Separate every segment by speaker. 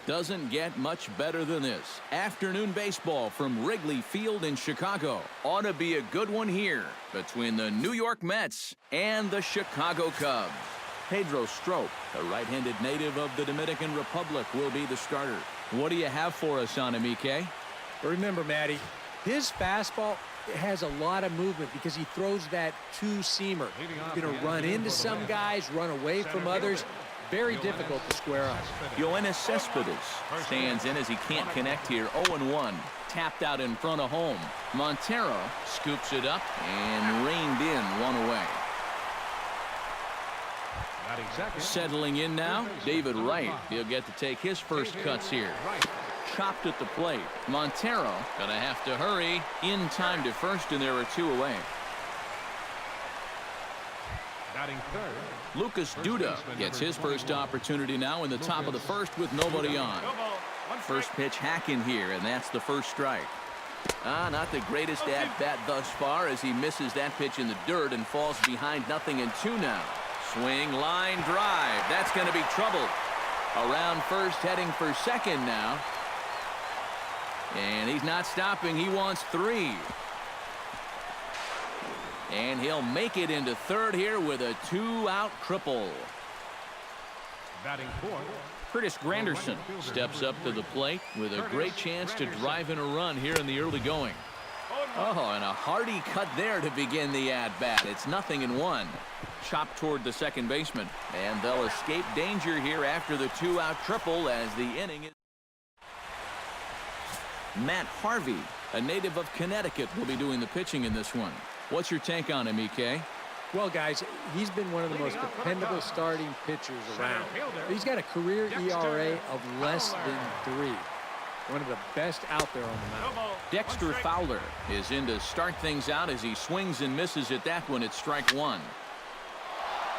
Speaker 1: Doesn't get much better than this. Afternoon baseball from Wrigley Field in Chicago. Ought to be a good one here between the New York Mets and the Chicago Cubs. Pedro Strop, the right-handed native of the Dominican Republic, will be the starter. What do you have for us on him, EK?
Speaker 2: Remember, Matty, his fastball has a lot of movement because he throws that two-seamer. Going to run into some guys, run away from others. Very difficult to square up.
Speaker 1: Yoenis Cespedes stands in as he can't connect here. 0-1. Tapped out in front of home. Montero scoops it up and reined in one away. Settling in now, David Wright. He'll get to take his first cuts here. Chopped at the plate. Montero gonna have to hurry in time to first, and there are two away. Lucas Duda gets his first opportunity now in the top of the first with nobody on. First pitch hacking here, and that's the first strike. Not the greatest at bat thus far as he misses that pitch in the dirt and falls behind 0-2 now. Swing, line drive. That's going to be trouble. Around first, heading for second now. And he's not stopping. He wants 3. And he'll make it into third here with a 2-out triple.
Speaker 3: Batting fourth,
Speaker 1: Curtis Granderson steps up to the plate with a great chance to drive in a run here in the early going. Oh, and a hearty cut there to begin the at-bat. It's 0-1. Chopped toward the second baseman. And they'll escape danger here after the 2-out triple as the inning is. Matt Harvey, a native of Connecticut, will be doing the pitching in this one. What's your take on him, EK?
Speaker 2: Well, guys, he's been one of the most dependable starting pitchers around. He's got a career ERA of less than 3. One of the best out there on the mound.
Speaker 1: Dexter Fowler is in to start things out as he swings and misses at that one at strike 1.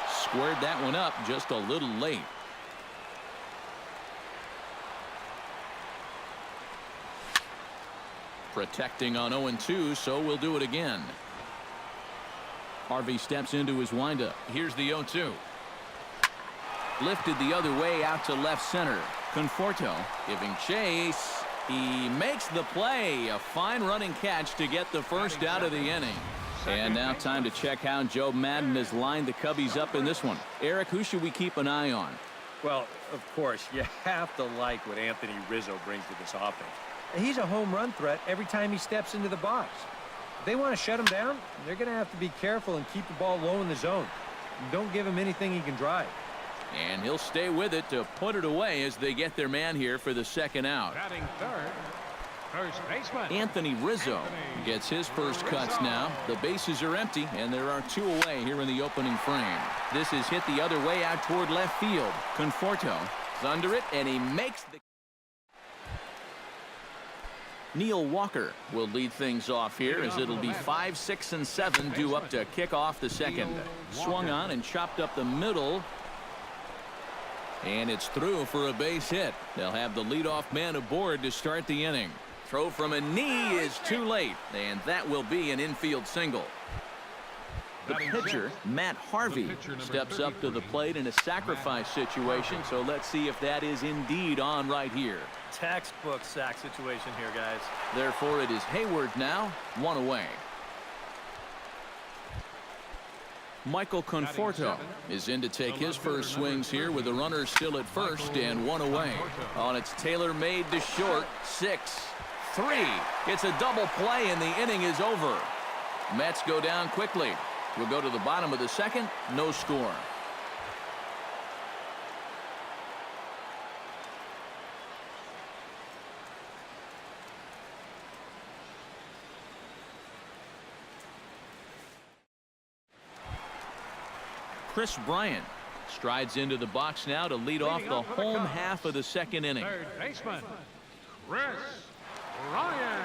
Speaker 1: Squared that one up just a little late. Protecting on 0-2, so we'll do it again. Harvey steps into his windup. Here's the 0-2. Lifted the other way out to left center. Conforto giving chase. He makes the play. A fine running catch to get the first out of the inning. And now time to check how Joe Madden has lined the Cubbies up in this one. Eric, who should we keep an eye on?
Speaker 4: Well, of course, you have to like what Anthony Rizzo brings to this offense. He's a home run threat every time he steps into the box. If they want to shut him down, they're going to have to be careful and keep the ball low in the zone. Don't give him anything he can drive.
Speaker 1: And he'll stay with it to put it away as they get their man here for the second out.
Speaker 3: batting third, first baseman
Speaker 1: Anthony Rizzo gets his first cuts now. The bases are empty, and there are 2 away here in the opening frame. This is hit the other way out toward left field. Conforto is under it, and he makes the... Neil Walker will lead things off here as it'll be 5, 6, and 7 due up to kick off the second. Swung on and chopped up the middle. And it's through for a base hit. They'll have the leadoff man aboard to start the inning. Throw from a knee is too late, and that will be an infield single. The pitcher, Matt Harvey, steps up to the plate in a sacrifice situation, so let's see if that is indeed on right here.
Speaker 5: Textbook sack situation here, guys.
Speaker 1: Therefore, it is Hayward now, 1 away. Michael Conforto is in to take his first swings here with the runner still at first and 1 away. On its tailor-made to short, 6-3. It's a double play and the inning is over. Mets go down quickly. We'll go to the bottom of the second, no score. Chris Bryant strides into the box now to lead off the home half of the second inning.
Speaker 3: third baseman Chris Bryant.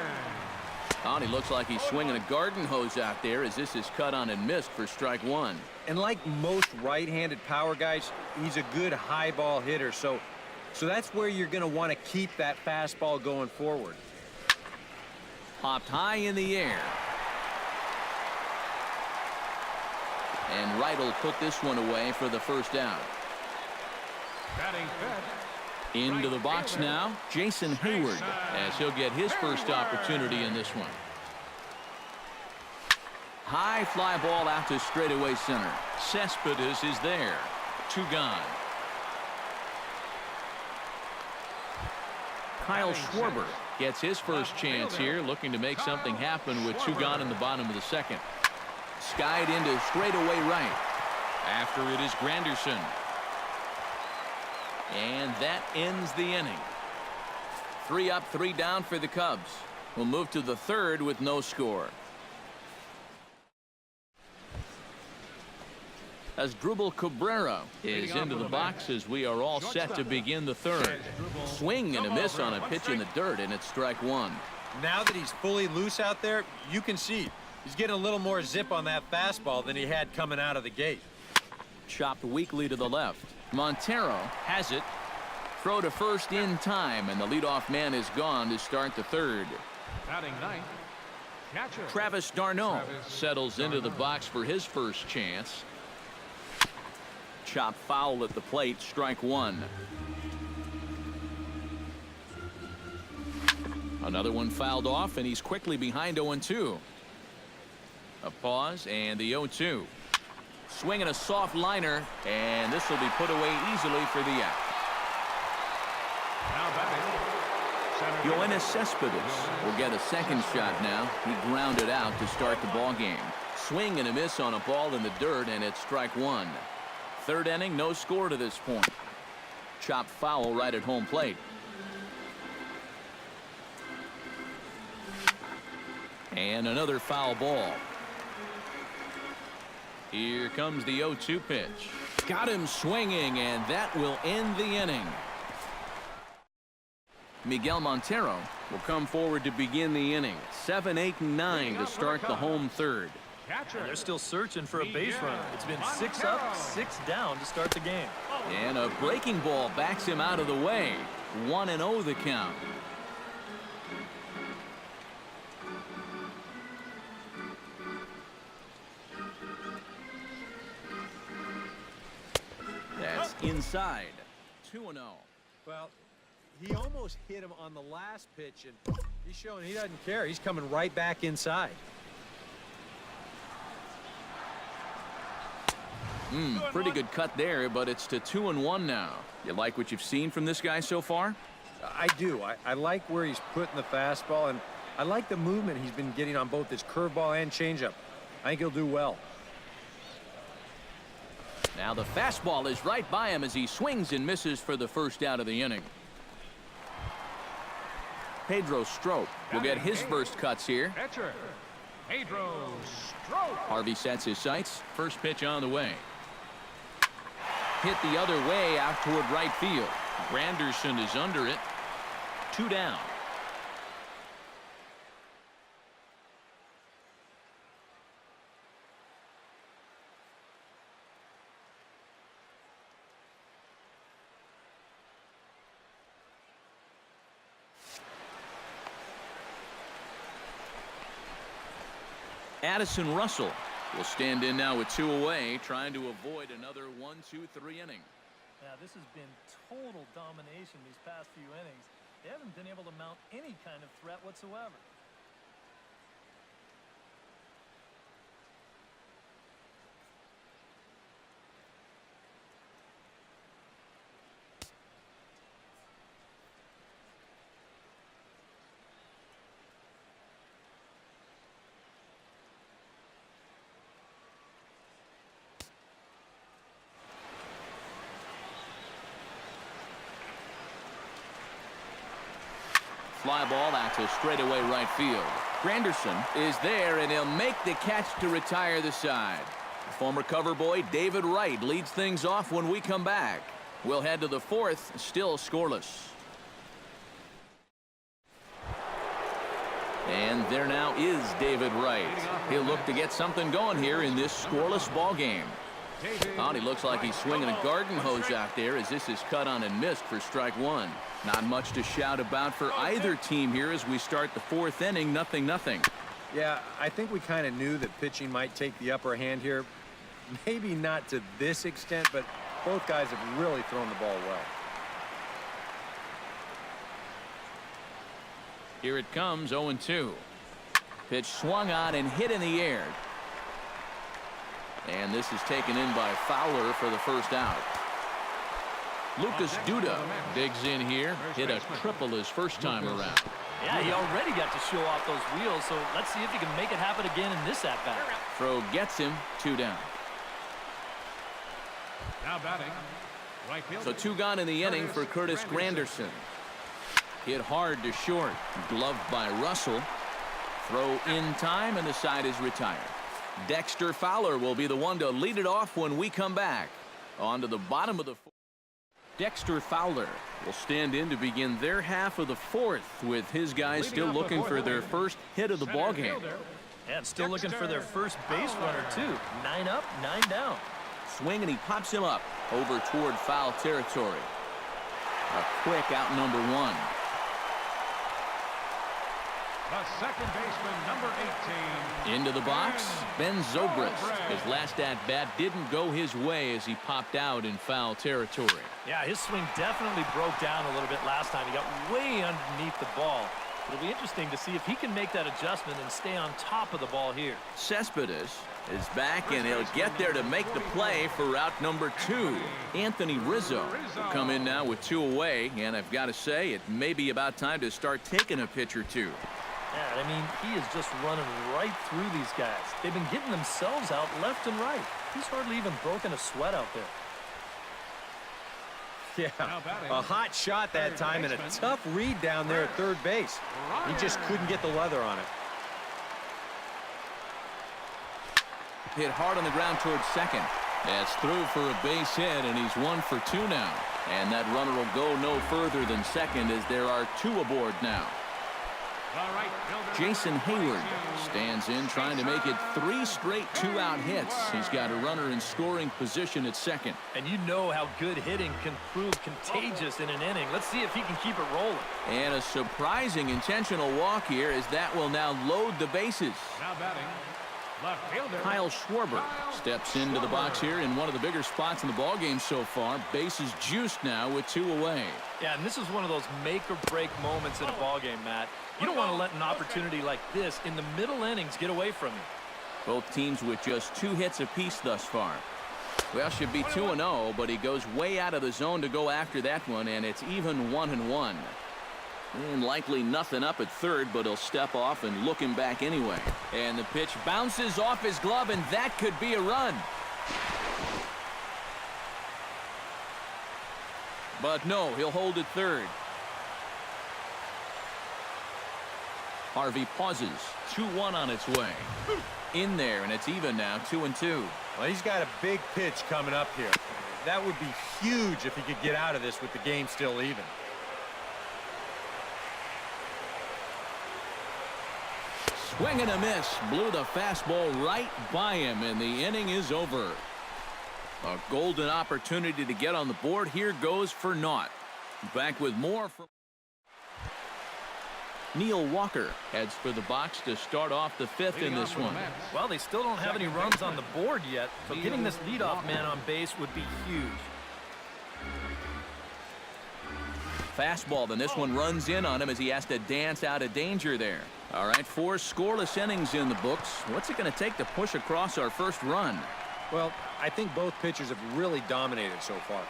Speaker 1: He looks like he's swinging a garden hose out there as this is cut on and missed for strike 1.
Speaker 4: And like most right-handed power guys, he's a good high ball hitter. So that's where you're going to want to keep that fastball going forward.
Speaker 1: Popped high in the air. And Wright will put this one away for the first out.
Speaker 3: Batting fifth,
Speaker 1: Into the box now, Jason Hayward, as he'll get his first opportunity in this one. High fly ball out to straightaway center. Cespedes is there. 2 gone. Kyle Schwarber gets his first chance here, looking to make something happen with 2 gone in the bottom of the second. Skied into straightaway right. After it is Granderson. And that ends the inning. 3 up, 3 down for the Cubs. We'll move to the 3rd with no score. As Drupal Cabrera is into the box as we are all set to begin the 3rd. Swing and a miss on a pitch in the dirt, and it's strike 1.
Speaker 4: Now that he's fully loose out there, you can see he's getting a little more zip on that fastball than he had coming out of the gate.
Speaker 1: Chopped weakly to the left. Montero has it. Throw to first in time, and the leadoff man is gone to start the 3rd.
Speaker 3: Batting 9th, catcher.
Speaker 1: Travis d'Arnaud settles into the box for his first chance. Chop foul at the plate, strike 1. Another one fouled off, and he's quickly behind 0-2. A pause, and the 0-2. Swinging a soft liner, and this will be put away easily for the out.
Speaker 3: Now batting,
Speaker 1: Yoenis Cespedes will get a second shot now. He grounded out to start the ball game. Swing and a miss on a ball in the dirt, and it's strike 1. 3rd inning, no score to this point. Chopped foul right at home plate. And another foul ball. Here comes the 0-2 pitch. Got him swinging, and that will end the inning. Miguel Montero will come forward to begin the inning. 7, 8, and 9 to start the home 3rd.
Speaker 3: catcher.
Speaker 5: They're still searching for a base runner. It's been 6 up, 6 down to start the game.
Speaker 1: And a breaking ball backs him out of the way. 1-0 the count. That's inside. 2-0.
Speaker 4: Well, he almost hit him on the last pitch, and he's showing he doesn't care. He's coming right back inside.
Speaker 1: Pretty good cut there, but it's to 2-1 now. You like what you've seen from this guy so far?
Speaker 4: I do. I like where he's putting the fastball, and I like the movement he's been getting on both his curveball and changeup. I think he'll do well.
Speaker 1: Now the fastball is right by him as he swings and misses for the first out of the inning. Pedro Strop will get his first cuts here.
Speaker 3: Catcher, Pedro Strop.
Speaker 1: Harvey sets his sights. First pitch on the way. Hit the other way out toward right field. Granderson is under it. 2 down. Addison Russell will stand in now with 2 away, trying to avoid another 1-2-3 inning.
Speaker 5: Yeah, this has been total domination these past few innings. They haven't been able to mount any kind of threat whatsoever.
Speaker 1: Fly ball out to straightaway right field. Granderson is there, and he'll make the catch to retire the side. Former cover boy David Wright leads things off when we come back. We'll head to the 4th, still scoreless. And there now is David Wright. He'll look to get something going here in this scoreless ball game. He looks like he's swinging a garden hose out there as this is cut on and missed for strike 1. Not much to shout about for either team here as we start the 4th inning. 0-0.
Speaker 4: Yeah, I think we kind of knew that pitching might take the upper hand here. Maybe not to this extent, but both guys have really thrown the ball well.
Speaker 1: Here it comes, 0-2. Pitch swung on and hit in the air. And this is taken in by Fowler for the first out. Lucas Duda digs in here. Hit a triple his first time around.
Speaker 5: Yeah, he already got to show off those wheels, so let's see if he can make it happen again in this at-bat.
Speaker 1: Throw gets him, 2 down.
Speaker 3: Now batting, right fielder.
Speaker 1: So 2 gone in the inning for Curtis Granderson. Hit hard to short. Gloved by Russell. Throw in time, and the side is retired. Dexter Fowler will be the one to lead it off when we come back. On to the bottom of the fourth. Dexter Fowler will stand in to begin their half of the fourth, with his guys still looking for their first hit of the ballgame.
Speaker 5: Yeah, and still looking for their first base runner, too. 9 up, 9 down.
Speaker 1: Swing, and he pops him up over toward foul territory. A quick out, number 1.
Speaker 3: The second baseman, number 18.
Speaker 1: Into the box, Ben Zobrist. His last at-bat didn't go his way as he popped out in foul territory.
Speaker 5: Yeah, his swing definitely broke down a little bit last time. He got way underneath the ball. It'll be interesting to see if he can make that adjustment and stay on top of the ball here.
Speaker 1: Cespedes is back, and he'll get there to make the play for route number 2. Anthony Rizzo will come in now with 2 away, and I've got to say, it may be about time to start taking a pitch or 2.
Speaker 5: Yeah, I mean, he is just running right through these guys. They've been getting themselves out left and right. He's hardly even broken a sweat out there.
Speaker 4: Yeah, a hot shot that time and a tough read down there at third base. He just couldn't get the leather on it.
Speaker 1: Hit hard on the ground towards second. That's through for a base hit, and he's 1 for 2 now. And that runner will go no further than second, as there are 2 aboard now. Jason Hayward stands in, trying to make it 3 straight 2-out hits. He's got a runner in scoring position at second.
Speaker 5: And you know how good hitting can prove contagious in an inning. Let's see if he can keep it rolling.
Speaker 1: And a surprising intentional walk here, as that will now load the bases.
Speaker 3: Now batting, left fielder.
Speaker 1: Kyle Schwarber steps into the box here in one of the bigger spots in the ballgame so far. Bases juiced now with 2 away.
Speaker 5: Yeah, and this is one of those make-or-break moments in a ballgame, Matt. You don't want to let an opportunity like this in the middle innings get away from you.
Speaker 1: Both teams with just 2 hits apiece thus far. Well, should be 2-0, but he goes way out of the zone to go after that one, and it's even 1-1. And likely nothing up at third, but he'll step off and look him back anyway. And the pitch bounces off his glove, and that could be a run. But no, he'll hold it third. Harvey pauses. 2-1 on its way. In there, and it's even now, 2-2.
Speaker 4: Well, he's got a big pitch coming up here. That would be huge if he could get out of this with the game still even.
Speaker 1: Swing and a miss. Blew the fastball right by him, and the inning is over. A golden opportunity to get on the board here goes for naught. Back with more from Neil Walker heads for the box to start off the 5th in this one.
Speaker 5: Well, they still don't have any runs on the board yet, so getting this leadoff man on base would be huge.
Speaker 1: Fastball, then this one runs in on him as he has to dance out of danger there. All right, 4 scoreless innings in the books. What's it going to take to push across our first run?
Speaker 4: Well, I think both pitchers have really dominated so far.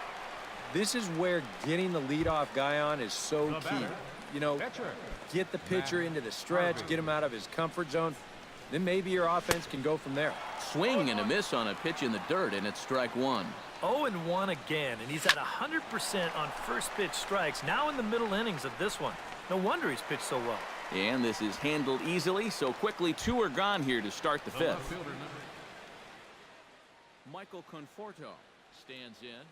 Speaker 4: This is where getting the leadoff guy on is so key. You know, get the pitcher into the stretch, get him out of his comfort zone, then maybe your offense can go from there.
Speaker 1: Swing and a miss on a pitch in the dirt, and it's strike 1.
Speaker 5: 0-1 again, and he's at 100% on first pitch strikes, now in the middle innings of this one. No wonder he's pitched so well.
Speaker 1: And this is handled easily, so quickly 2 are gone here to start the 5th. Michael Conforto stands in.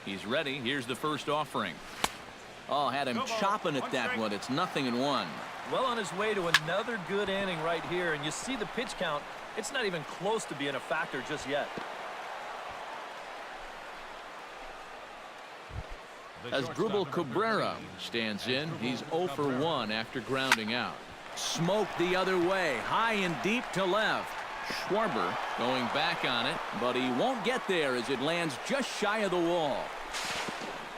Speaker 1: He's ready. Here's the first offering. Oh, had him chopping at that one. It's 0-1.
Speaker 5: Well on his way to another good inning right here, and you see the pitch count. It's not even close to being a factor just yet.
Speaker 1: Asdrubal Cabrera stands in. He's 0 for 1 after grounding out. Smoked the other way, high and deep to left. Schwarber going back on it, but he won't get there as it lands just shy of the wall.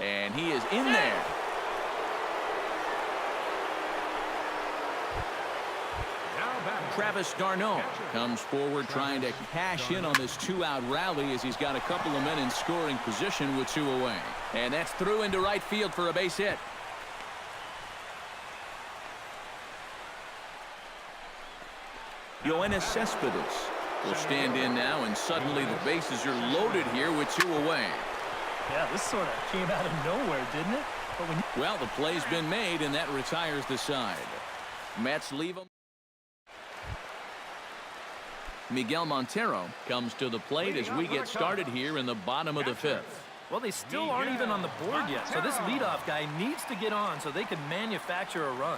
Speaker 1: And he is in there. Travis d'Arnaud comes forward trying to cash in on this two-out rally as he's got a couple of men in scoring position with two away. And that's through into right field for a base hit. Yoenis Cespedes will stand in now, and suddenly the bases are loaded here with two away.
Speaker 5: Yeah, this sort of came out of nowhere, didn't it?
Speaker 1: Well, the play's been made, and that retires the side. Mets leave him. Miguel Montero comes to the plate as we get started here in the bottom of the fifth.
Speaker 5: Well, they still aren't even on the board yet, so this leadoff guy needs to get on so they can manufacture a run.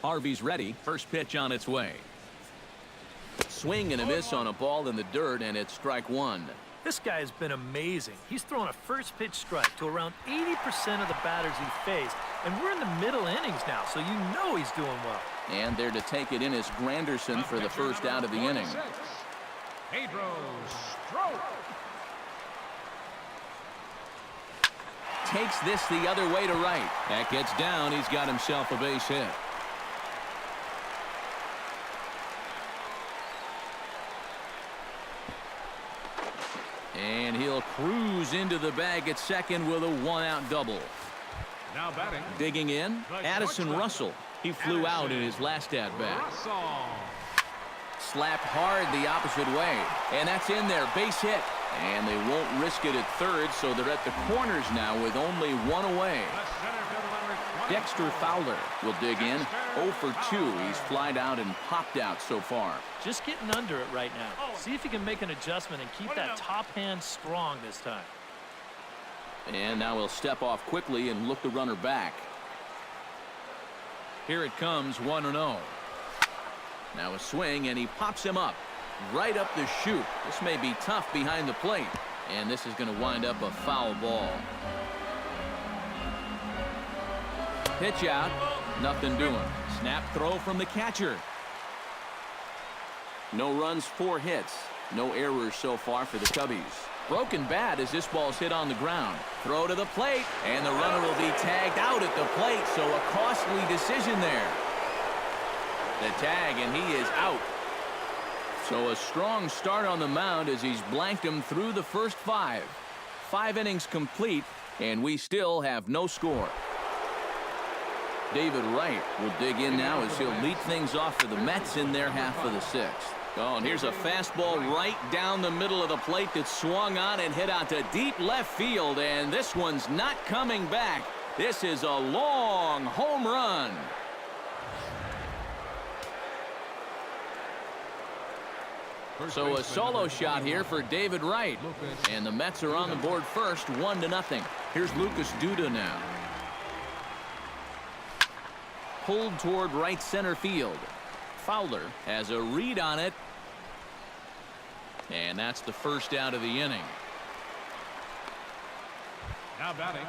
Speaker 1: Harvey's ready. First pitch on its way. Swing and a miss on a ball in the dirt, and it's strike one.
Speaker 5: This guy has been amazing. He's thrown a first pitch strike to around 80% of the batters he faced, and we're in the middle innings now, so you know he's doing well.
Speaker 1: And there to take it in is Granderson for the first out of the inning. Takes this the other way to right. That gets down. He's got himself a base hit. And he'll cruise into the bag at second with a one-out double.
Speaker 3: Now batting.
Speaker 1: Digging in, Addison Russell. He flew out in his last at-bat. Slapped hard the opposite way. And that's in there. Base hit. And they won't risk it at third, so they're at the corners now with only one away. Dexter Fowler will dig in. 0 for 2. He's flied out and popped out so far.
Speaker 5: Just getting under it right now. See if he can make an adjustment and keep that top hand strong this time.
Speaker 1: And now he'll step off quickly and look the runner back. Here it comes, 1-0. Now a swing, and he pops him up. Right up the chute. This may be tough behind the plate. And this is going to wind up a foul ball. Pitch out. Nothing doing. Snap throw from the catcher. No runs, 4 hits. No errors so far for the Cubbies. Broken bat as this ball's hit on the ground. Throw to the plate, and the runner will be tagged out at the plate, so a costly decision there. The tag, and he is out. So a strong start on the mound as he's blanked him through the first 5. 5 innings complete, and we still have no score. David Wright will dig in now as he'll lead things off for the Mets in their half of the 6th. Oh, and here's a fastball right down the middle of the plate that swung on and hit out to deep left field, and this one's not coming back. This is a long home run. So a solo shot here for David Wright, and the Mets are on the board first, 1-0. Here's Lucas Duda now. Pulled toward right center field. Fowler has a read on it, and that's the first out of the inning.
Speaker 3: Now batting.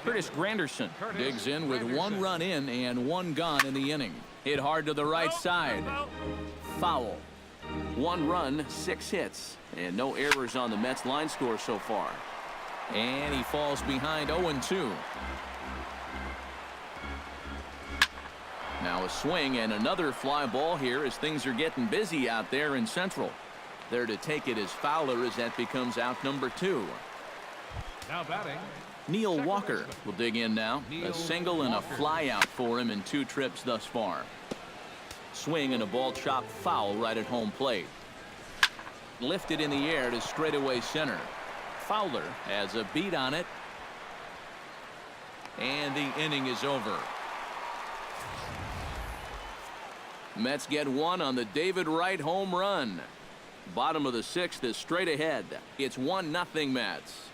Speaker 1: Curtis Granderson digs in with 1 run in and 1 gone in the inning. Hit hard to the right side. Foul. 1 run, 6 hits, and no errors on the Mets line score so far. And he falls behind 0-2. Now a swing and another fly ball here as things are getting busy out there in Central. There to take it is Fowler as that becomes out number 2.
Speaker 3: Now batting.
Speaker 1: Neil Walker will dig in now. A single and a fly out for him in 2 trips thus far. Swing and a ball chopped foul right at home plate. Lifted in the air to straightaway center. Fowler has a beat on it. And the inning is over. Mets get 1 on the David Wright home run. Bottom of the 6th is straight ahead. It's 1-0 Mets.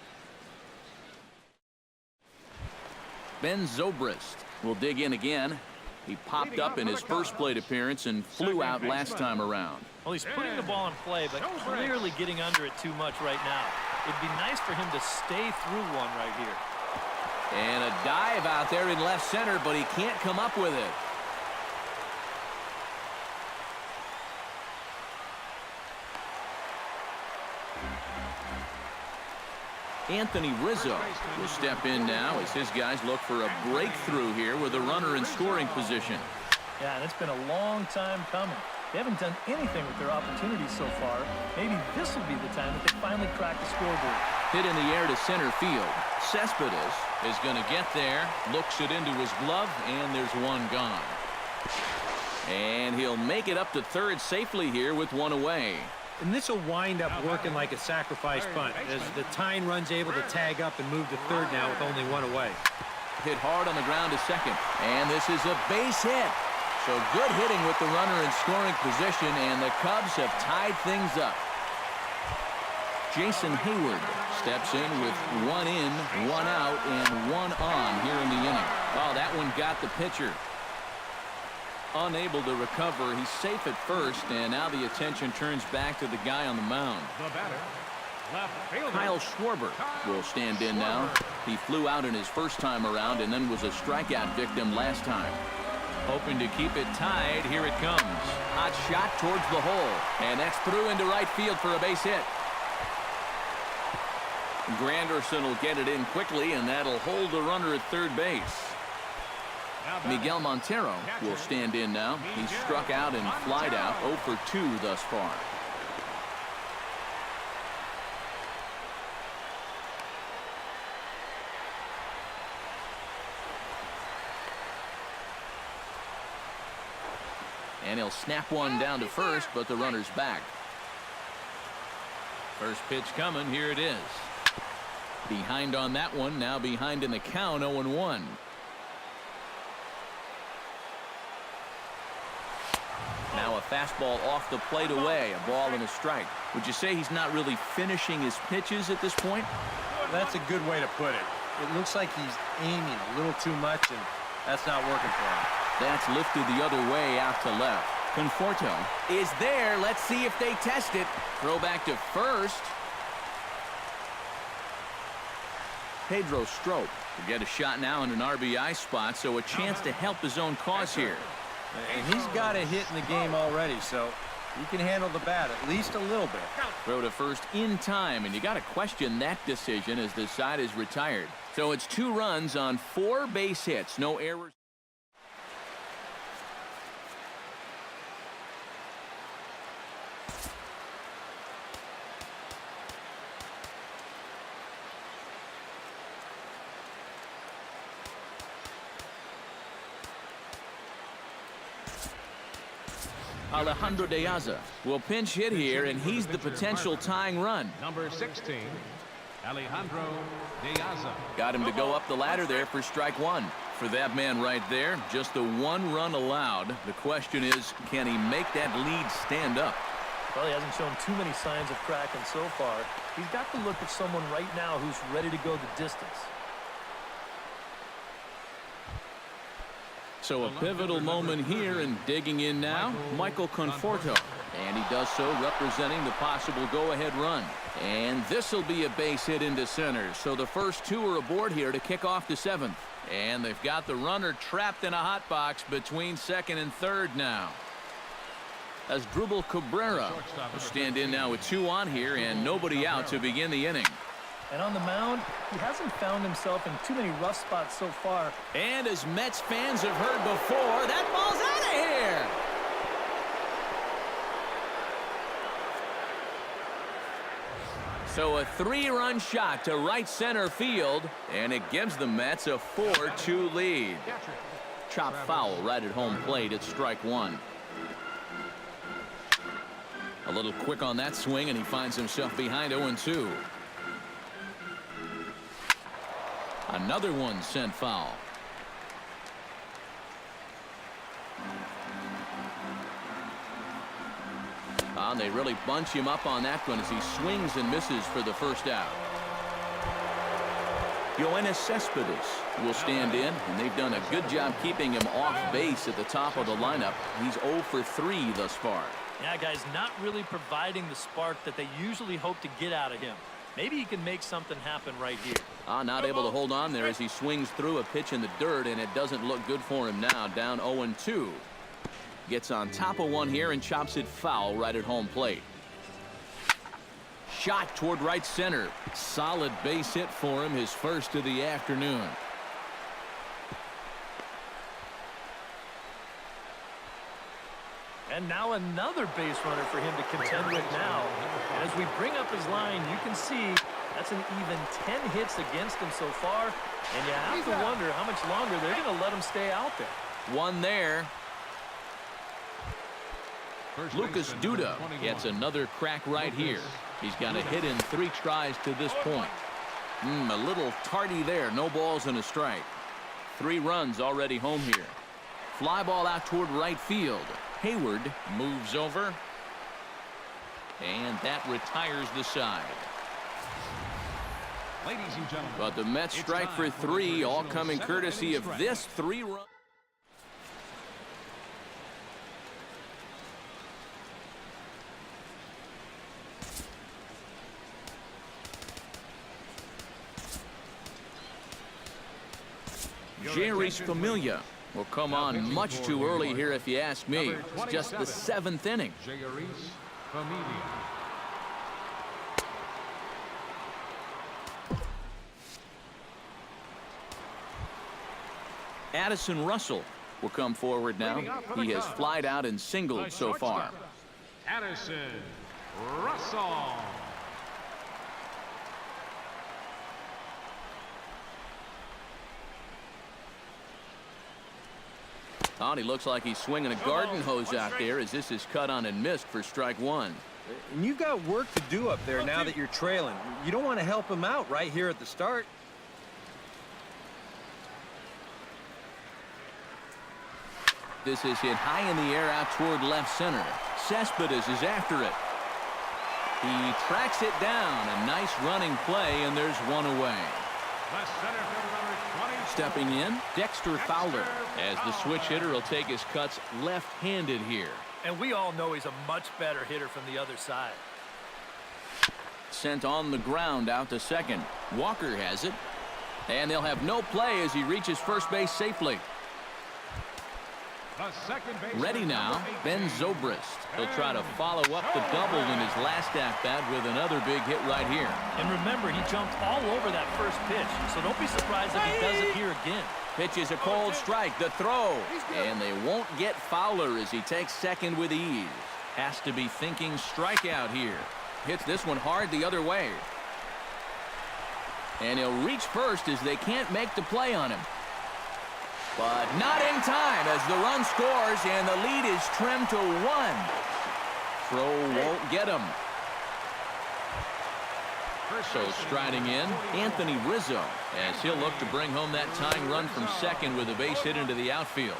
Speaker 1: Ben Zobrist will dig in again. He popped up in his first plate appearance and flew out last time around.
Speaker 5: Well, he's putting the ball in play, but clearly getting under it too much right now. It'd be nice for him to stay through one right here.
Speaker 1: And a dive out there in left center, but he can't come up with it. Anthony Rizzo will step in now as his guys look for a breakthrough here with a runner in scoring position.
Speaker 5: Yeah, and it's been a long time coming. They haven't done anything with their opportunities so far. Maybe this will be the time that they finally crack the scoreboard.
Speaker 1: Hit in the air to center field. Cespedes is going to get there, looks it into his glove, and there's one gone. And he'll make it up to third safely here with one away.
Speaker 4: And this will wind up working like a sacrifice bunt as the tying run's able to tag up and move to third now with only one away.
Speaker 1: Hit hard on the ground to second. And this is a base hit. So good hitting with the runner in scoring position, and the Cubs have tied things up. Jason Hayward steps in with one in, one out, and one on here in the inning. Oh, that one got the pitcher. Unable to recover. He's safe at first, and now the attention turns back to the guy on the mound.
Speaker 3: The batter, left fielder,
Speaker 1: Kyle Schwarber will stand in now. He flew out in his first time around and then was a strikeout victim last time. Hoping to keep it tied. Here it comes. Hot shot towards the hole, and that's through into right field for a base hit. Granderson will get it in quickly, and that'll hold the runner at third base. Miguel Montero will stand in now. He's struck out and flied out, 0 for 2 thus far. And he'll snap one down to first, but the runner's back. First pitch coming. Here it is. Behind on that one. Now behind in the count, 0-1. Now a fastball off the plate away. A ball and a strike. Would you say he's not really finishing his pitches at this point?
Speaker 4: That's a good way to put it. It looks like he's aiming a little too much, and that's not working for him.
Speaker 1: That's lifted the other way out to left. Conforto is there. Let's see if they test it. Throw back to first. Pedro Strop will get a shot now in an RBI spot, so a chance to help his own cause here.
Speaker 4: And he's got a hit in the game already, so he can handle the bat at least a little bit.
Speaker 1: Throw to first in time, and you got to question that decision as the side is retired. So it's 2 runs on 4 base hits. No errors. Alejandro De Aza will pinch hit here, and he's the potential tying run.
Speaker 3: number 16, Alejandro De Aza.
Speaker 1: Got him to go up the ladder there for strike 1. For that man right there, just the 1 run allowed. The question is, can he make that lead stand up?
Speaker 5: Well, he hasn't shown too many signs of cracking so far. He's got to look at someone right now who's ready to go the distance.
Speaker 1: So a pivotal moment here, and digging in now, Michael Conforto. And he does so representing the possible go-ahead run. And this will be a base hit into center. So the first 2 are aboard here to kick off the 7th. And they've got the runner trapped in a hot box between second and third now. As Drupal Cabrera will stand in now with 2 on here and nobody out to begin the inning.
Speaker 5: And on the mound, he hasn't found himself in too many rough spots so far.
Speaker 1: And as Mets fans have heard before, that ball's out of here. So a 3-run shot to right center field, and it gives the Mets a 4-2 lead. Chop foul right at home plate at strike 1. A little quick on that swing, and he finds himself behind 0-2. Another one sent foul. And they really bunch him up on that one as he swings and misses for the first out. Yoenis Cespedes will stand in, and they've done a good job keeping him off base at the top of the lineup. He's 0 for 3 thus far.
Speaker 5: Yeah, guys, not really providing the spark that they usually hope to get out of him. Maybe he can make something happen right here.
Speaker 1: Not able to hold on there as he swings through a pitch in the dirt, and it doesn't look good for him now. Down 0-2. Gets on top of one here and chops it foul right at home plate. Shot toward right center. Solid base hit for him, his first of the afternoon.
Speaker 5: And now another base runner for him to contend with now. And as we bring up his line, you can see that's an even 10 hits against him so far. And you have to wonder how much longer they're going to let him stay out there.
Speaker 1: One there. Lucas Duda gets another crack right here. He's got a hit in 3 tries to this point. A little tardy there. No balls and a strike. 3 runs already home here. Fly ball out toward right field. Hayward moves over. And that retires the side.
Speaker 3: Ladies and gentlemen,
Speaker 1: But the Mets strike for 3, all coming courtesy of this 3-run. Jerry's Familia will come on much too early here if you ask me. It's just the 7th inning.
Speaker 3: Jerry's Familia.
Speaker 1: Addison Russell will come forward now. He has flied out and singled so far.
Speaker 3: Addison Russell.
Speaker 1: He looks like he's swinging a garden hose out there as this is cut on and missed for strike 1.
Speaker 4: And you've got work to do up there now that you're trailing. You don't want to help him out right here at the start.
Speaker 1: This is hit high in the air out toward left center. Cespedes is after it. He tracks it down. A nice running play, and there's one away.
Speaker 3: The center fielder, 20.
Speaker 1: Stepping in, Dexter Fowler, as the switch hitter will take his cuts left-handed here.
Speaker 5: And we all know he's a much better hitter from the other side.
Speaker 1: Sent on the ground out to second. Walker has it. And they'll have no play as he reaches first base safely.
Speaker 3: The second baseman,
Speaker 1: Ready now, Ben Zobrist. He'll try to follow up the double in his last at-bat with another big hit right here.
Speaker 5: And remember, he jumped all over that first pitch, so don't be surprised if he does it here again.
Speaker 1: Pitch is a cold strike. The throw. And they won't get Fowler as he takes second with ease. Has to be thinking strikeout here. Hits this one hard the other way. And he'll reach first as they can't make the play on him. But not in time as the run scores and the lead is trimmed to 1. Throw won't get him. So striding in, Anthony Rizzo, as he'll look to bring home that tying run from second with a base hit into the outfield.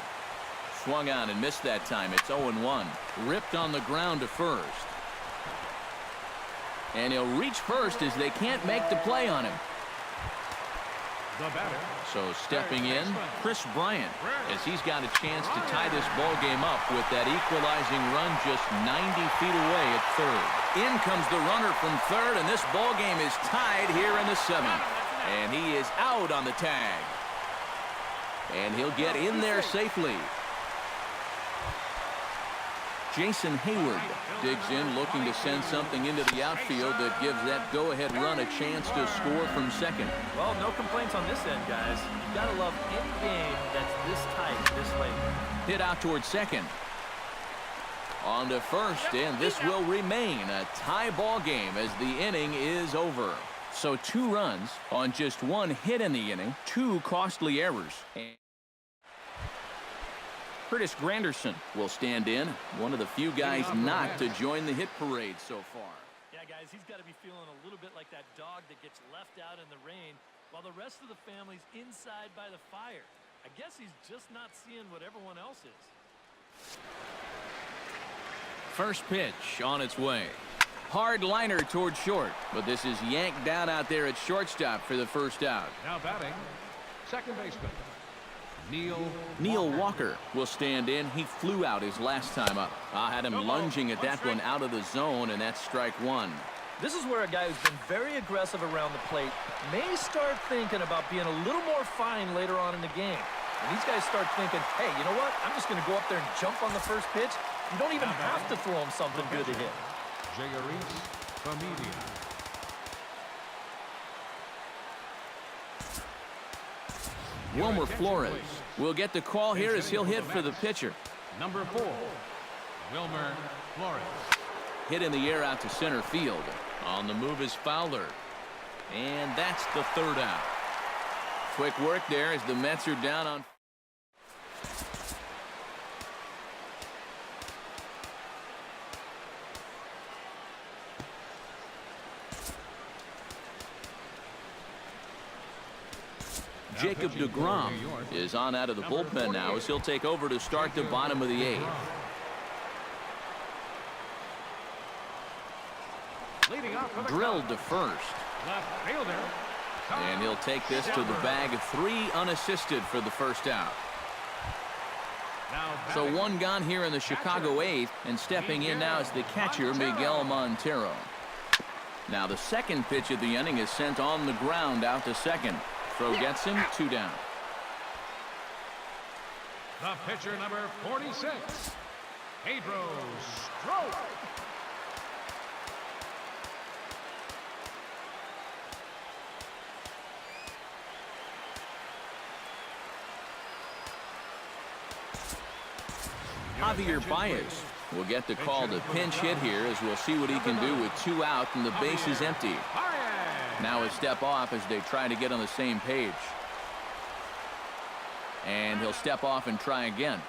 Speaker 1: Swung on and missed that time. It's 0-1. Ripped on the ground to first. And he'll reach first as they can't make the play on him. So stepping in, Chris Bryant, as he's got a chance to tie this ball game up with that equalizing run just 90 feet away at third. In comes the runner from third, and this ball game is tied here in the 7th. And he is out on the tag. And he'll get in there safely. Jason Hayward digs in, looking to send something into the outfield that gives that go-ahead run a chance to score from second.
Speaker 5: Well, no complaints on this end, guys. You've got to love any game that's this tight, this late.
Speaker 1: Hit out toward second. On to first, and this will remain a tie ball game as the inning is over. So 2 runs on just 1 hit in the inning, 2 costly errors. Curtis Granderson will stand in, one of the few guys not to join the hit parade so far.
Speaker 5: Yeah, guys, he's got to be feeling a little bit like that dog that gets left out in the rain while the rest of the family's inside by the fire. I guess he's just not seeing what everyone else is.
Speaker 1: First pitch on its way. Hard liner toward short, but this is yanked down out there at shortstop for the first out.
Speaker 3: Now batting, second baseman,
Speaker 1: Neil Walker will stand in. He flew out his last time up. I had him lunging at that one out of the zone, and that's strike 1.
Speaker 5: This is where a guy who's been very aggressive around the plate may start thinking about being a little more fine later on in the game. And these guys start thinking, hey, you know what? I'm just going to go up there and jump on the first pitch. You don't even have to throw him something good to hit.
Speaker 1: Wilmer Flores will get the call here as he'll hit for the pitcher.
Speaker 3: Number 4, Wilmer Flores.
Speaker 1: Hit in the air out to center field. On the move is Fowler. And that's the third out. Quick work there as the Mets are down on. Jacob deGrom is on out of the bullpen now as he'll take over to start the bottom of the 8th. Drilled to first.
Speaker 3: Left fielder.
Speaker 1: And he'll take this to the bag of 3 unassisted for the first out. So 1 gone here in the Chicago 8th, and stepping in now is the catcher Miguel Montero. Now the second pitch of the inning is sent on the ground out to second. Throw gets him, 2 down.
Speaker 3: The pitcher number 46, Pedro Strop.
Speaker 1: Javier Baez will get the call to pinch hit here as we'll see what he can do with 2 out and the base is empty. Now a step off as they try to get on the same page. And he'll step off and try again.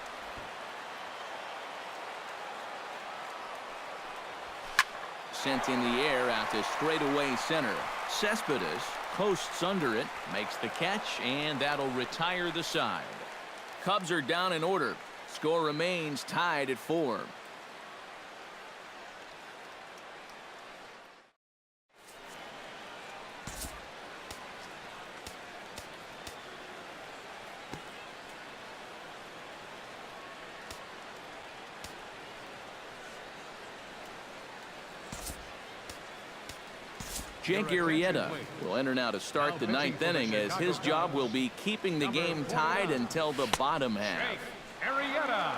Speaker 1: Sent in the air out to straightaway center. Cespedes coasts under it, makes the catch, and that'll retire the side. Cubs are down in order. Score remains tied at 4. Jake Arrieta will enter now to start the 9th inning as his job will be keeping the game tied until the bottom half.
Speaker 3: Arrieta.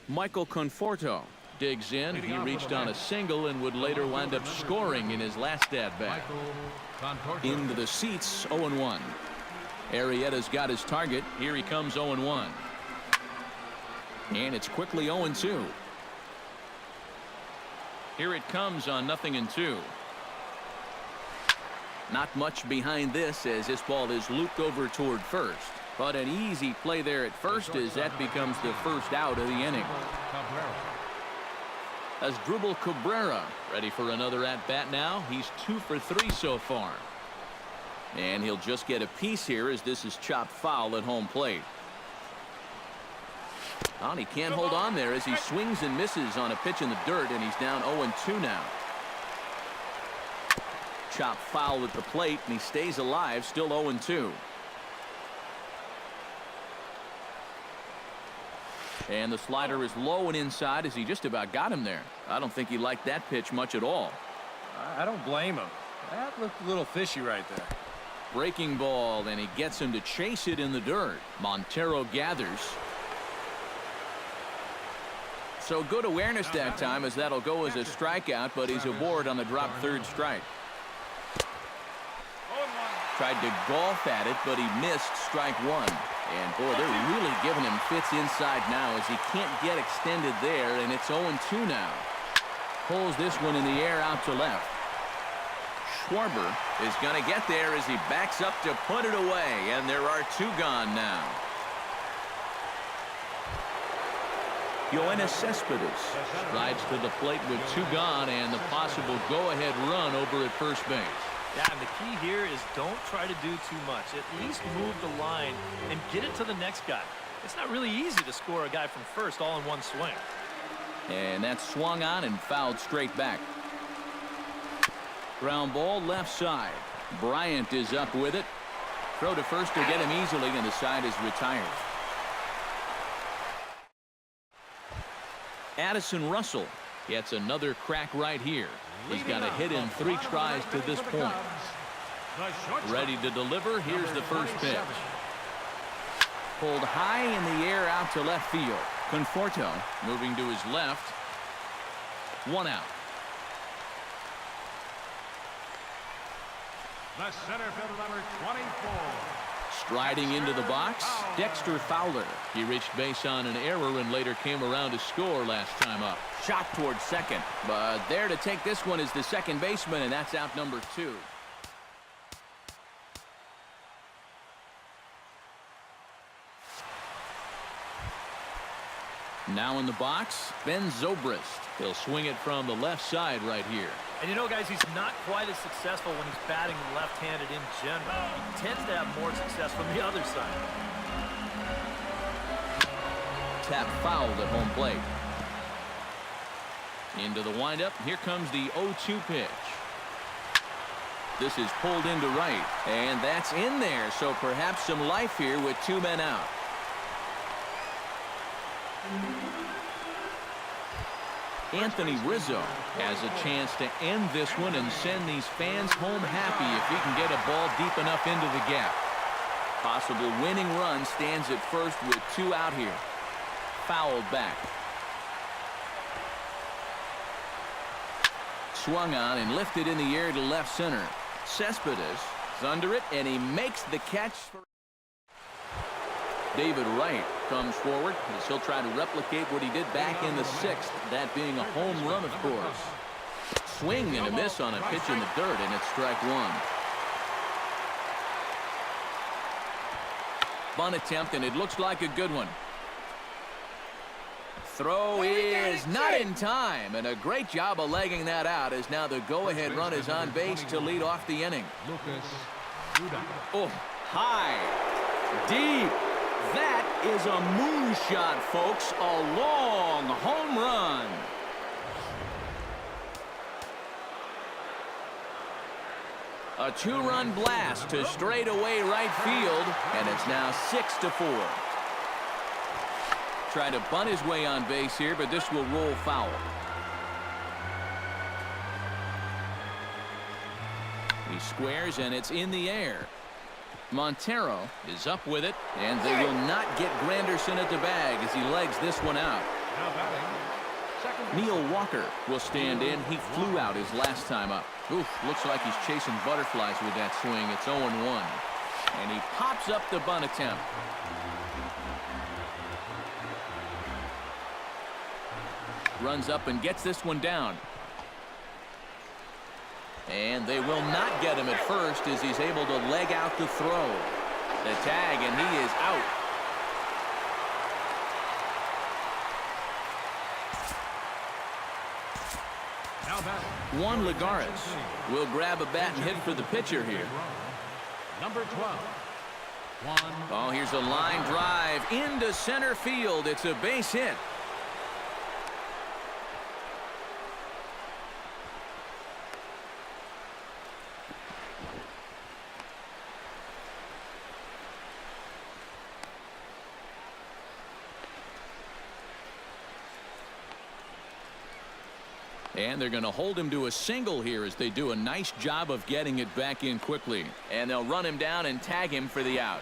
Speaker 1: Michael Conforto digs in. He reached on a single and would later wind up scoring in his last at-bat. Into the seats, 0-1. Arrieta's got his target. Here he comes, 0-1. And it's quickly 0-2. Here it comes on 0-2. Not much behind this as this ball is looped over toward first. But an easy play there at first as that becomes the first out of the inning. As Asdrubal Cabrera ready for another at-bat now. He's 2 for 3 so far. And he'll just get a piece here as this is chopped foul at home plate. Oh, he can't hold on there as he swings and misses on a pitch in the dirt, and he's down 0-2 now. Chopped foul at the plate, and he stays alive, still 0-2. And the slider is low and inside as he just about got him there. I don't think he liked that pitch much at all.
Speaker 4: I don't blame him. That looked a little fishy right there.
Speaker 1: Breaking ball, and he gets him to chase it in the dirt. Montero gathers. So good awareness that time as that'll go as a strikeout, but he's aboard on the drop third strike. Tried to golf at it, but he missed strike 1. And boy, they're really giving him fits inside now as he can't get extended there, and it's 0-2 now. Pulls this one in the air out to left. Schwarber is going to get there as he backs up to put it away, and there are 2 gone now. Yoenis Cespedes strides to the plate with 2 gone and the possible go-ahead run over at first base.
Speaker 5: Yeah, and the key here is don't try to do too much. At least move the line and get it to the next guy. It's not really easy to score a guy from first all in one swing.
Speaker 1: And that's swung on and fouled straight back. Ground ball left side. Bryant is up with it. Throw to first to get him easily, and the side is retired. Addison Russell gets another crack right here. He's got a hit in 3 tries to this point. Ready to deliver. Here's the first pitch. Pulled high in the air out to left field. Conforto moving to his left. 1 out.
Speaker 3: The center fielder, number 24.
Speaker 1: Striding into the box, Dexter Fowler. He reached base on an error and later came around to score last time up. Shot towards second, but there to take this one is the second baseman, and that's out number 2. Now in the box, Ben Zobrist. He'll swing it from the left side right here.
Speaker 5: And you know, guys, he's not quite as successful when he's batting left-handed in general. He tends to have more success from the other side.
Speaker 1: Tap fouled at home plate. Into the windup. Here comes the 0-2 pitch. This is pulled into right, and that's in there, so perhaps some life here with 2 men out. Anthony Rizzo has a chance to end this one and send these fans home happy if he can get a ball deep enough into the gap. Possible winning run stands at first with 2 out here. Fouled back. Swung on and lifted in the air to left center. Cespedes is under it, and he makes the catch. David Wright comes forward as he'll try to replicate what he did back in the 6th, that being a home run, of course. Swing and a miss on a pitch in the dirt, and it's strike 1. Bunt attempt, and it looks like a good one. Throw is not in time, and a great job of legging that out as now the go-ahead run is on base to lead off the inning. Oh, high, deep. That is a moonshot, folks. A long home run. A 2-run blast to straightaway right field, and it's now 6-4. Try to bunt his way on base here, but this will roll foul. He squares, and it's in the air. Montero is up with it, and they will not get Granderson at the bag as he legs this one out. Neil Walker will stand in. He flew out his last time up. Oof, looks like he's chasing butterflies with that swing. It's 0-1. And he pops up the bunt attempt. Runs up and gets this one down. And they will not get him at first as he's able to leg out the throw. The tag, and he is out. Juan Lagares will grab a bat and hit for the pitcher here.
Speaker 3: Number 12.
Speaker 1: Oh, here's a line drive into center field. It's a base hit. And they're going to hold him to a single here as they do a nice job of getting it back in quickly. And they'll run him down and tag him for the out.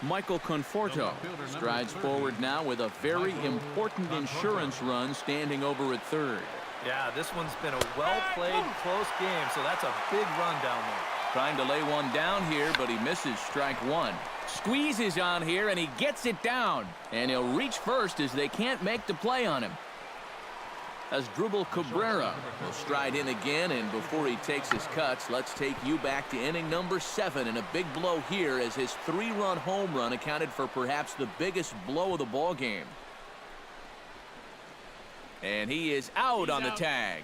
Speaker 1: Michael Conforto strides forward now with a very important insurance run standing over at third.
Speaker 5: Yeah, this one's been a well-played, close game, so that's a big run down there.
Speaker 1: Trying to lay one down here, but he misses strike 1. Squeezes on here, and he gets it down. And he'll reach first as they can't make the play on him. As Drupal Cabrera will stride in again, and before he takes his cuts, let's take you back to inning number 7, and a big blow here as his 3-run home run accounted for perhaps the biggest blow of the ball game. And he is out on the tag.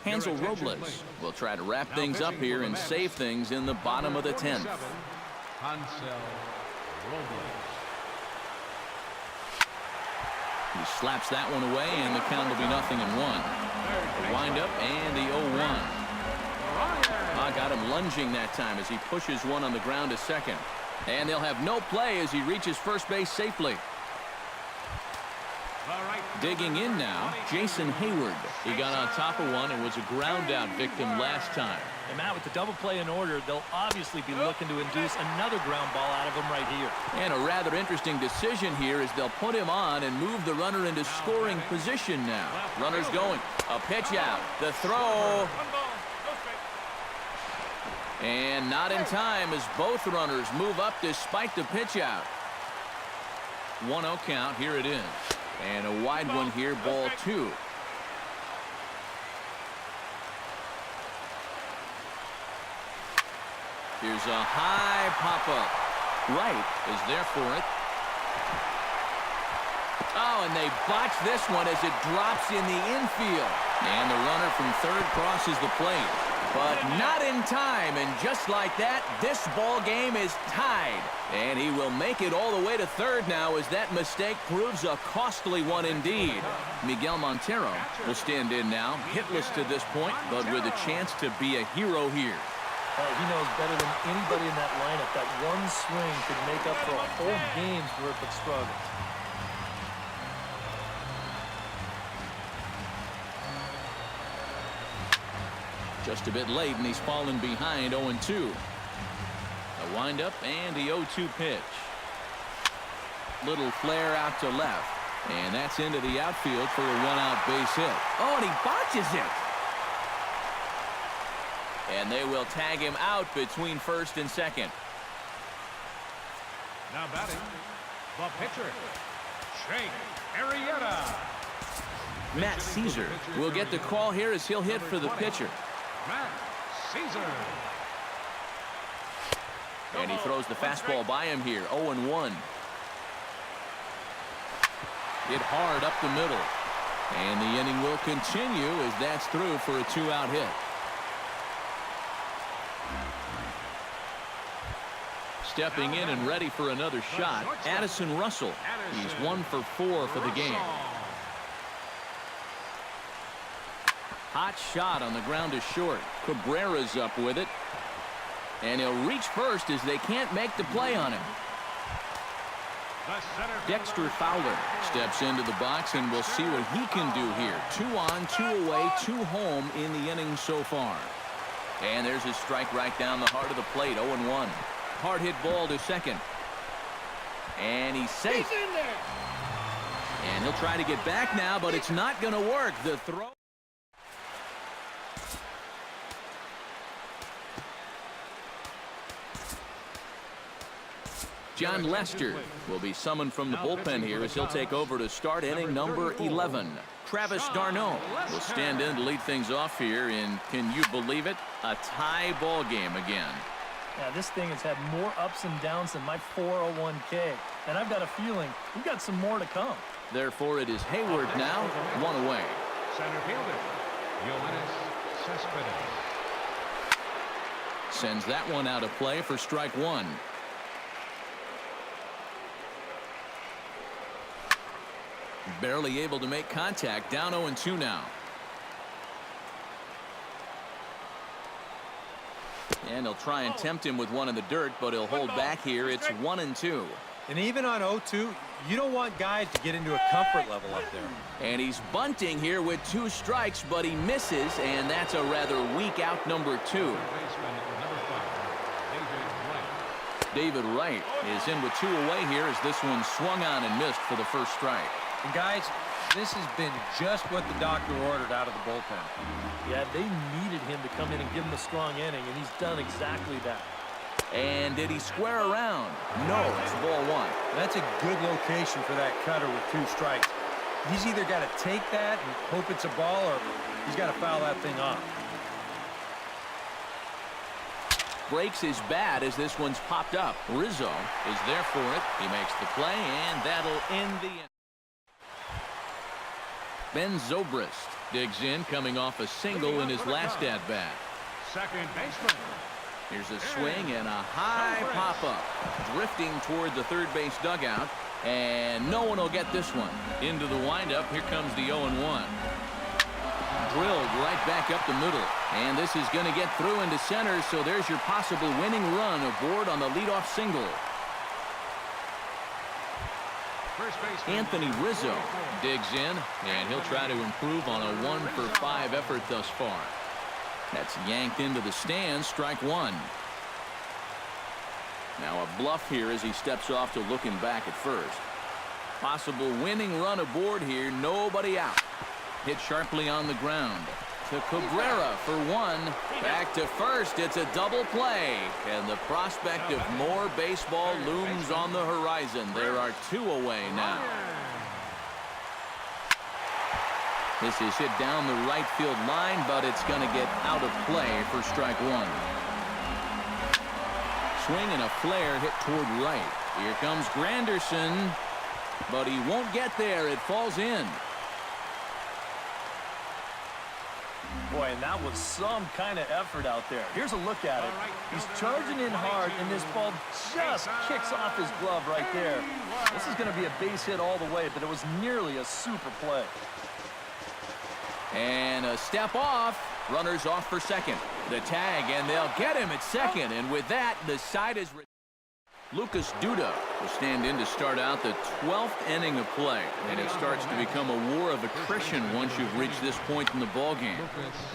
Speaker 1: Hansel Robles will try to wrap things up here and save things in the bottom of the 10th.
Speaker 3: Hansel Robles.
Speaker 1: He slaps that one away, and the count will be 0-1. The windup and the 0-1. Got him lunging that time as he pushes one on the ground to second. And they'll have no play as he reaches first base safely. Digging in now, Jason Hayward. He got on top of one and was a ground out victim last time.
Speaker 5: And Matt, with the double play in order, they'll obviously be looking to induce another ground ball out of him right here.
Speaker 1: And a rather interesting decision here is they'll put him on and move the runner into scoring position now. Runner's going. A pitch out. The throw. And not in time as both runners move up despite the pitch out. 1-0 count. Here it is. And a wide one here, ball 2. Here's a high pop-up. Right is there for it. Oh, and they botch this one as it drops in the infield. And the runner from third crosses the plate. But not in time, and just like that, this ball game is tied. And he will make it all the way to third now as that mistake proves a costly one indeed. Miguel Montero will stand in now, hitless to this point, but with a chance to be a hero here.
Speaker 5: He knows better than anybody in that lineup that one swing could make up for a whole game's worth of struggles.
Speaker 1: Just a bit late, and he's fallen behind 0-2. A windup and the 0-2 pitch. Little flare out to left. And that's into the outfield for a one-out base hit. Oh, and he botches it. And they will tag him out between first and second.
Speaker 3: Now batting, the pitcher, Shake Arrieta.
Speaker 1: Matt Caesar will get the call here as he'll hit for the pitcher.
Speaker 3: Matt Caesar.
Speaker 1: And he throws the fastball by him here. 0-1. Hit hard up the middle. And the inning will continue as that's through for a 2-out hit. Stepping in and ready for another shot, Addison Russell. He's 1 for 4 for the game. Hot shot on the ground to short. Cabrera's up with it. And he'll reach first as they can't make the play on him. Dexter Fowler steps into the box, and we'll see what he can do here. 2 on, 2 away, 2 home in the inning so far. And there's his strike right down the heart of the plate. 0-1. Hard hit ball to second. And he's safe.
Speaker 6: He's in there.
Speaker 1: And he'll try to get back now, but it's not going to work. The throw. John Lester will be summoned from the bullpen here as he'll take over to start inning number 11. Travis d'Arnaud will stand in to lead things off here, and can you believe it? A tie ball game again.
Speaker 5: Yeah, this thing has had more ups and downs than my 401k, and I've got a feeling we've got some more to come.
Speaker 1: Therefore, it is Hayward now, 1 away.
Speaker 3: Center fielder, Yoenis Cespedes.
Speaker 1: Sends that one out of play for strike 1. Barely able to make contact, down 0-2 now. And he'll try and tempt him with one in the dirt, but he'll hold back here. It's 1-2.
Speaker 4: And even on 0-2, you don't want guys to get into a comfort level up there.
Speaker 1: And he's bunting here with 2 strikes, but he misses, and that's a rather weak out number 2.
Speaker 3: Baseman number 5,
Speaker 1: David Wright is in with 2 away here as this one swung on and missed for the first strike.
Speaker 4: And guys, this has been just what the doctor ordered out of the bullpen.
Speaker 5: Yeah, they needed him to come in and give him a strong inning, and he's done exactly that.
Speaker 1: And did he square around? No, it's ball 1.
Speaker 4: That's a good location for that cutter with 2 strikes. He's either got to take that and hope it's a ball, or he's got to foul that thing off.
Speaker 1: Breaks his bat as this one's popped up. Rizzo is there for it. He makes the play, and that'll end the inning. Ben Zobrist Digs in, coming off a single in his last at-bat.
Speaker 3: Second baseman.
Speaker 1: Here's a swing and a high pop-up. Drifting toward the third base dugout. And no one will get this one. Into the windup. Here comes the 0-1. Drilled right back up the middle. And this is going to get through into center, so there's your possible winning run aboard on the leadoff single. Anthony Rizzo digs in, and he'll try to improve on a 1-for-5 effort thus far. That's yanked into the stands, strike one. Now a bluff here as he steps off to looking back at first. Possible winning run aboard here, nobody out. Hit sharply on the ground. To Cabrera for one. Back to first. It's a double play. And the prospect of more baseball looms on the horizon. There are two away now. This is hit down the right field line, but it's going to get out of play for strike one. Swing and a flare hit toward right. Here comes Granderson, but he won't get there. It falls in.
Speaker 5: Boy, and that was some kind of effort out there. Here's a look at it. He's charging in hard, and this ball just kicks off his glove right there. This is going to be a base hit all the way, but it was nearly a super play.
Speaker 1: And a step off. Runners off for second. The tag, and they'll get him at second. And with that, the side is... Lucas Duda will stand in to start out the 12th inning of play. And it starts to become a war of attrition once you've reached this point in the ballgame.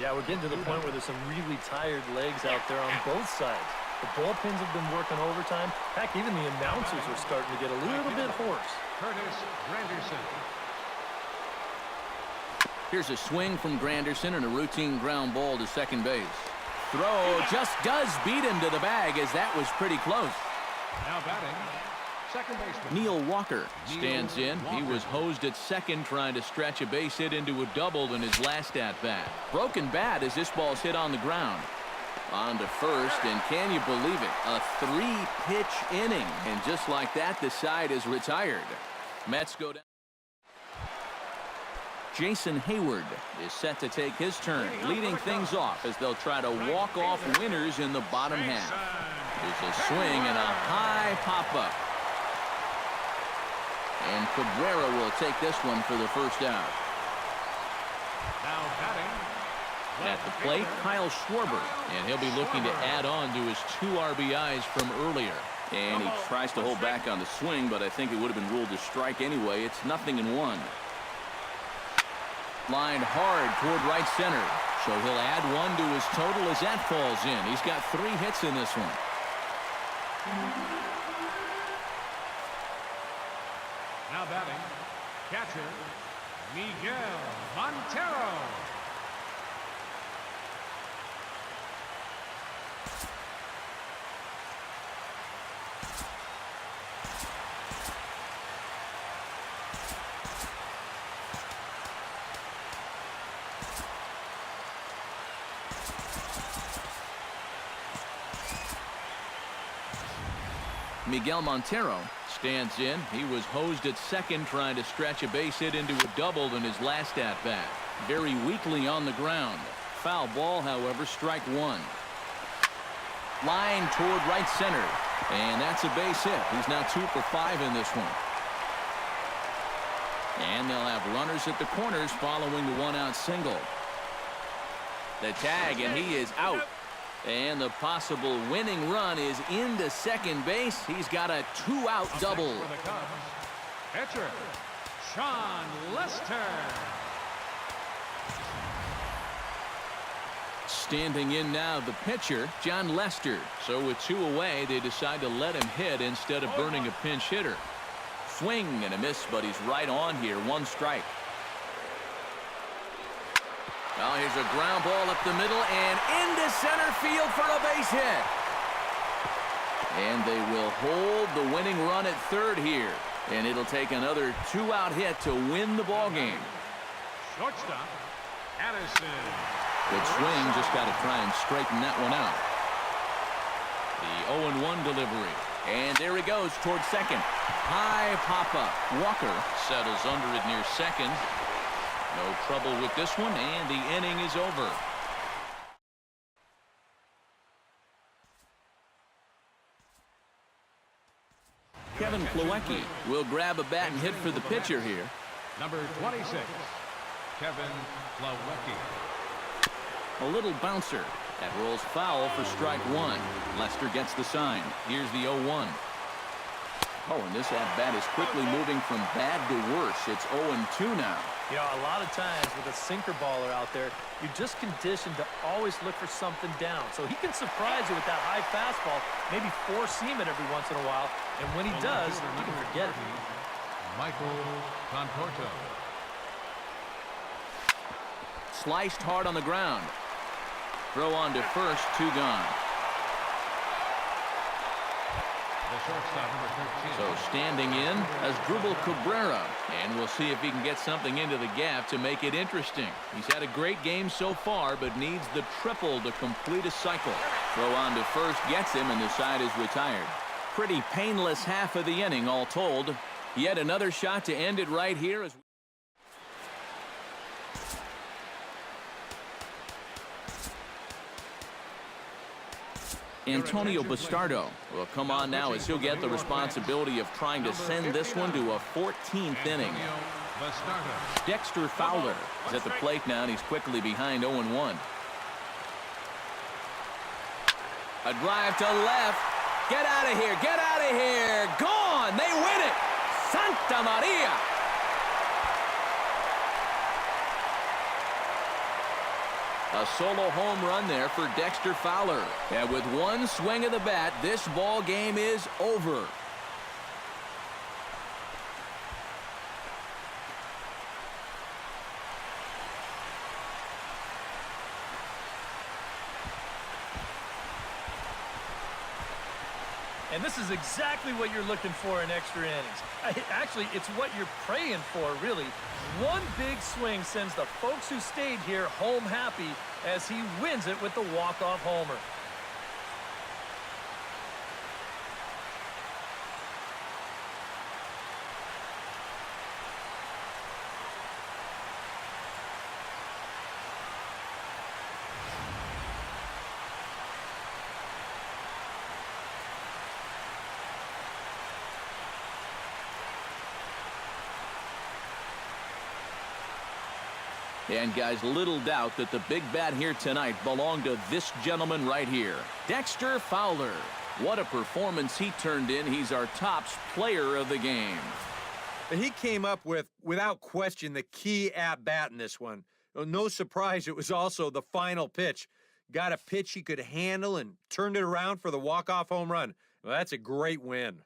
Speaker 5: Yeah, we're getting to the point where there's some really tired legs out there on both sides. The bullpens have been working overtime. Heck, even the announcers are starting to get a little bit hoarse.
Speaker 3: Curtis Granderson.
Speaker 1: Here's a swing from Granderson and a routine ground ball to second base. Throw just does beat him to the bag, as that was pretty close.
Speaker 3: Now batting, second baseman.
Speaker 1: Neil Walker stands in. He was hosed at second trying to stretch a base hit into a double in his last at-bat. Broken bat as this ball's hit on the ground. On to first, and can you believe it? A 3-pitch inning. And just like that, the side is retired. Mets go down. Jason Hayward is set to take his turn, leading things off as they'll try to walk off winners in the bottom half. There's a swing and a high pop-up. And Cabrera will take this one for the first out.
Speaker 3: Now batting.
Speaker 1: At the plate, Kyle Schwarber, and he'll be looking to add on to his 2 RBIs from earlier. And he tries to hold back on the swing, but I think it would have been ruled a strike anyway. It's 0-1. Lined hard toward right center. So he'll add 1 to his total as that falls in. He's got 3 hits in this one.
Speaker 3: Now batting, catcher Miguel Montero.
Speaker 1: Miguel Montero stands in. He was hosed at second trying to stretch a base hit into a double in his last at-bat. Very weakly on the ground. Foul ball, however, strike 1. Line toward right center. And that's a base hit. He's now 2 for 5 in this one. And they'll have runners at the corners following the 1-out single. The tag, and he is out. And the possible winning run is into second base. He's got a 2-out double.
Speaker 3: For the Cubs, pitcher Sean Lester.
Speaker 1: Standing in now, the pitcher, John Lester. So with 2 away, they decide to let him hit instead of burning a pinch hitter. Swing and a miss, but he's right on here. 1 strike. Well, here's a ground ball up the middle and into center field for a base hit. And they will hold the winning run at third here. And it'll take another 2-out hit to win the ball game.
Speaker 3: Shortstop Addison.
Speaker 1: Good swing, just got to try and straighten that one out. The 0-1 delivery. And there he goes towards second. High pop-up. Walker settles under it near second. No trouble with this one, and the inning is over. Kevin Plawecki will grab a bat and hit for the pitcher here.
Speaker 3: Number 26, Kevin Plawecki.
Speaker 1: A little bouncer. That rolls foul for strike one. Lester gets the sign. Here's the 0-1. Oh, and this at-bat is quickly moving from bad to worse. It's 0-2 now.
Speaker 5: You know, a lot of times with a sinker baller out there, you're just conditioned to always look for something down. So he can surprise you with that high fastball, maybe four-seam it every once in a while. And when he does, you can forget it.
Speaker 3: Michael Conforto.
Speaker 1: Sliced hard on the ground. Throw on to first, 2 gone.
Speaker 3: The shortstop, number 13.
Speaker 1: So standing in as Drupal Cabrera, and we'll see if he can get something into the gap to make it interesting. He's had a great game so far, but needs the triple to complete a cycle. Throw on to first gets him, and the side is retired. Pretty painless half of the inning, all told. Yet another shot to end it right here. Antonio Bastardo will come on now as he'll get the responsibility of trying to send this one to a 14th inning. Dexter Fowler is at the plate now, and he's quickly behind 0-1. A drive to left. Get out of here. Get out of here. Gone. They win it. Santa Maria. A solo home run there for Dexter Fowler. And with one swing of the bat, this ball game is over.
Speaker 5: And this is exactly what you're looking for in extra innings. Actually, it's what you're praying for, really. One big swing sends the folks who stayed here home happy as he wins it with the walk-off homer.
Speaker 1: And guys, little doubt that the big bat here tonight belonged to this gentleman right here, Dexter Fowler. What a performance he turned in. He's our top player of the game.
Speaker 4: He came up with, without question, the key at-bat in this one. No surprise, it was also the final pitch. Got a pitch he could handle and turned it around for the walk-off home run. Well, that's a great win.